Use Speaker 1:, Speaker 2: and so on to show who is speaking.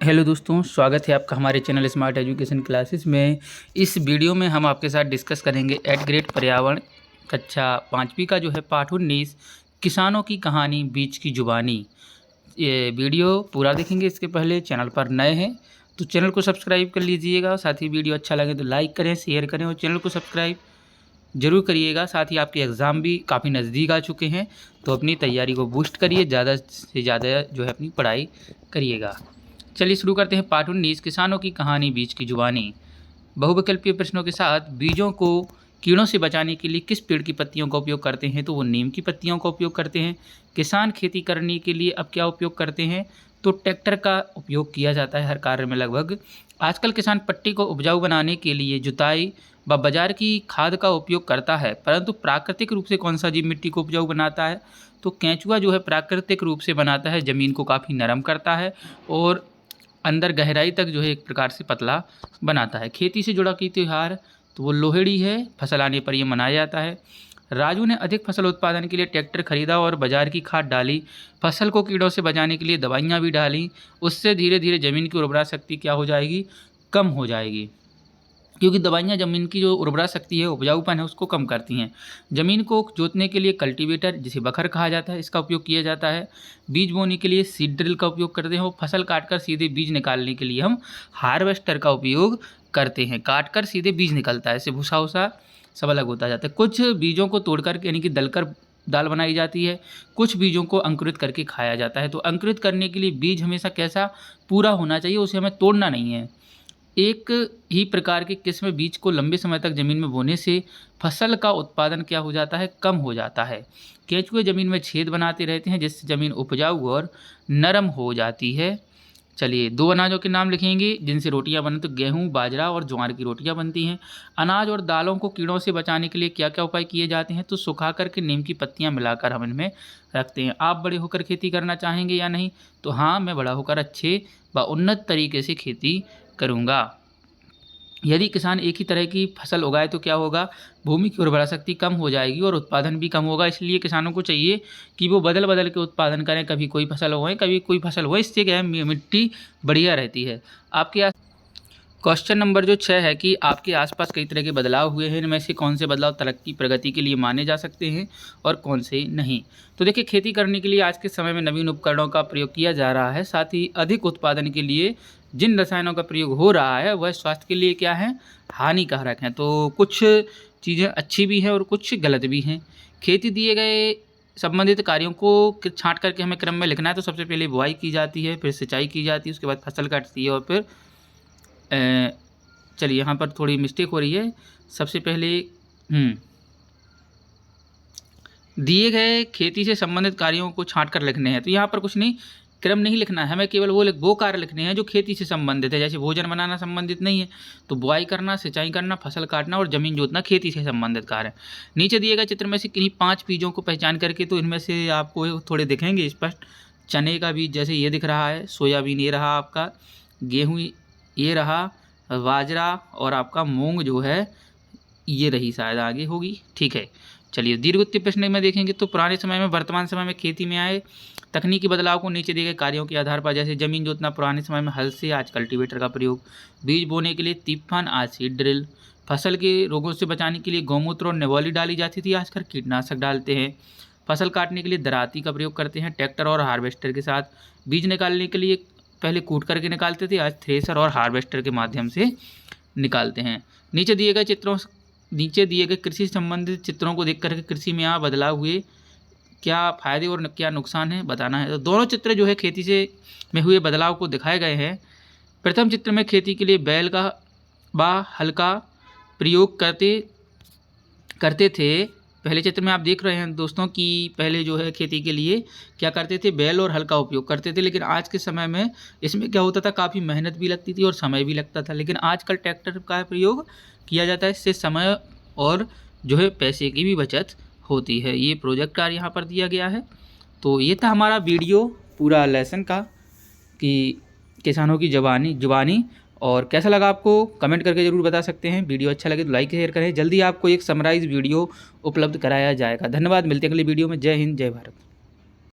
Speaker 1: Hello दोस्तों, स्वागत है आपका हमारे चैनल स्मार्ट एजुकेशन क्लासेस में। इस वीडियो में हम आपके साथ डिस्कस करेंगे 8th ग्रेड पर्यावरण कक्षा 5वीं का जो है पाठ 19 किसानों की कहानी बीज की जुबानी। ये वीडियो पूरा देखेंगे। इसके पहले चैनल पर नए हैं तो चैनल को सब्सक्राइब कर लीजिएगा। साथ ही वीडियो अच्छा लगे तो लाइक करें, शेयर करें और चैनल को सब्सक्राइब जरूर करिएगा। साथ ही आपके एग्ज़ाम भी काफ़ी नज़दीक आ चुके हैं तो अपनी तैयारी को बूस्ट करिए, ज़्यादा से ज़्यादा जो है अपनी पढ़ाई करिएगा। चलिए शुरू करते हैं पाठ 19 किसानों की कहानी बीज की जुबानी। बहुविकल्पीय प्रश्नों के साथ बीजों को कीड़ों से बचाने के लिए किस पेड़ की पत्तियों का उपयोग करते हैं? तो वो नीम की पत्तियों का उपयोग करते हैं। किसान खेती करने के लिए अब क्या उपयोग करते हैं? तो ट्रैक्टर का उपयोग किया जाता है हर कार्य में लगभग। आजकल किसान पट्टी को उपजाऊ बनाने के लिए जुताई व बाजार की खाद का उपयोग करता है, परंतु प्राकृतिक रूप से कौन सा जीव मिट्टी को उपजाऊ बनाता है? तो केंचुआ जो है प्राकृतिक रूप से बनाता है, ज़मीन को काफ़ी नरम करता है और अंदर गहराई तक जो है एक प्रकार से पतला बनाता है। खेती से जुड़ा कोई त्यौहार तो वो लोहड़ी है, फसल आने पर यह मनाया जाता है। राजू ने अधिक फसल उत्पादन के लिए ट्रैक्टर खरीदा और बाजार की खाद डाली। फसल को कीड़ों से बचाने के लिए दवाइयाँ भी डाली। उससे धीरे धीरे ज़मीन की उर्वरा शक्ति क्या हो जाएगी? कम हो जाएगी, क्योंकि दवाइयाँ ज़मीन की जो उर्वरा शक्ति है, उपजाऊपन है, उसको कम करती हैं। ज़मीन को जोतने के लिए कल्टीवेटर, जिसे बखर कहा जाता है, इसका उपयोग किया जाता है। बीज बोने के लिए सीड ड्रिल का उपयोग करते हैं और फसल काटकर सीधे बीज निकालने के लिए हम हार्वेस्टर का उपयोग करते हैं। काटकर सीधे बीज निकलता है, इससे भूसा वूसा सब अलग होता जाता है। कुछ बीजों को तोड़कर यानी कि दलकर दाल बनाई जाती है, कुछ बीजों को अंकुरित करके खाया जाता है। तो अंकुरित करने के लिए बीज हमेशा कैसा पूरा होना चाहिए, उसे हमें तोड़ना नहीं है। एक ही प्रकार के किस्म बीज को लंबे समय तक ज़मीन में बोने से फसल का उत्पादन क्या हो जाता है? कम हो जाता है। केंचुए ज़मीन में छेद बनाते रहते हैं जिससे ज़मीन उपजाऊ और नरम हो जाती है। चलिए, दो अनाजों के नाम लिखेंगे जिनसे रोटियां बने, तो गेहूं, बाजरा और ज्वार की रोटियां बनती हैं। अनाज और दालों को कीड़ों से बचाने के लिए क्या क्या उपाय किए जाते हैं? तो सुखा करके नीम की पत्तियां मिलाकर हम इनमें रखते हैं। आप बड़े होकर खेती करना चाहेंगे या नहीं? तो हाँ, मैं बड़ा होकर अच्छे व उन्नत तरीके से खेती करूँगा। यदि किसान एक ही तरह की फसल उगाए तो क्या होगा? भूमि की उर्वरा शक्ति कम हो जाएगी और उत्पादन भी कम होगा। इसलिए किसानों को चाहिए कि वो बदल बदल के उत्पादन करें, कभी कोई फसल उगाएं, कभी कोई फसल उगाएं। इससे क्या है, मिट्टी बढ़िया रहती है। आपके क्वेश्चन नंबर जो 6 है कि आपके आसपास कई तरह के बदलाव हुए हैं, इनमें से कौन से बदलाव तरक्की प्रगति के लिए माने जा सकते हैं और कौन से नहीं? तो देखिए, खेती करने के लिए आज के समय में नवीन उपकरणों का प्रयोग किया जा रहा है। साथ ही अधिक उत्पादन के लिए जिन रसायनों का प्रयोग हो रहा है वह स्वास्थ्य के लिए क्या है? हानिकारक हैं। तो कुछ चीज़ें अच्छी भी हैं और कुछ गलत भी हैं। खेती दिए गए संबंधित कार्यों को छाँट करके हमें क्रम में लिखना है। तो सबसे पहले बुआई की जाती है, फिर सिंचाई की जाती है, उसके बाद फसल कटती है और फिर चलिए, यहाँ पर थोड़ी मिस्टेक हो रही है। सबसे पहले दिए गए खेती से संबंधित कार्यों को छांट कर लिखने हैं। तो यहाँ पर कुछ नहीं, क्रम नहीं लिखना है हमें, केवल वो कार्य लिखने हैं जो खेती से संबंधित है। जैसे भोजन बनाना संबंधित नहीं है तो बुआई करना, सिंचाई करना, फसल काटना और ज़मीन जोतना खेती से संबंधित कार्य। नीचे दिए गए चित्र में से किन्हीं 5 बीजों को पहचान करके, तो इनमें से आपको थोड़े दिखेंगे स्पष्ट। चने का बीज जैसे ये दिख रहा है, सोयाबीन ये रहा आपका, गेहूँ ये रहा, बाजरा और आपका मूंग जो है ये रही, शायद आगे होगी। ठीक है, चलिए दीर्घ उत्तर प्रश्न में देखेंगे तो पुराने समय में वर्तमान समय में खेती में आए तकनीकी बदलाव को नीचे दिए गए कार्यों के आधार पर, जैसे जमीन जोतना पुराने समय में हल से, आज कल्टीवेटर का प्रयोग। बीज बोने के लिए तिफन, आज सीड ड्रिल। फसल के रोगों से बचाने के लिए गौमूत्र और निवौली डाली जाती थी, आजकल कीटनाशक डालते हैं। फसल काटने के लिए दराती का प्रयोग करते हैं ट्रैक्टर और हार्वेस्टर के साथ। बीज निकालने के लिए पहले कूट करके निकालते थे, आज थ्रेसर और हार्वेस्टर के माध्यम से निकालते हैं। नीचे दिए गए कृषि संबंधित चित्रों को देख करके कृषि में यहाँ बदलाव हुए, क्या फायदे और क्या नुकसान है बताना है। तो दोनों चित्र जो है खेती से में हुए बदलाव को दिखाए गए हैं। प्रथम चित्र में खेती के लिए बैल का हल का प्रयोग करते थे। पहले चित्र में आप देख रहे हैं दोस्तों कि पहले जो है खेती के लिए क्या करते थे? बैल और हल का उपयोग करते थे। लेकिन आज के समय में इसमें क्या होता था, काफ़ी मेहनत भी लगती थी और समय भी लगता था। लेकिन आजकल ट्रैक्टर का प्रयोग किया जाता है, इससे समय और जो है पैसे की भी बचत होती है। ये प्रोजेक्ट कार्य यहाँ पर दिया गया है। तो ये था हमारा वीडियो पूरा लेसन का कि किसानों की जुबानी। और कैसा लगा आपको कमेंट करके ज़रूर बता सकते हैं। वीडियो अच्छा लगे तो लाइक शेयर करें। जल्दी आपको एक समराइज वीडियो उपलब्ध कराया जाएगा। धन्यवाद, मिलते हैं अगले वीडियो में। जय हिंद, जय भारत।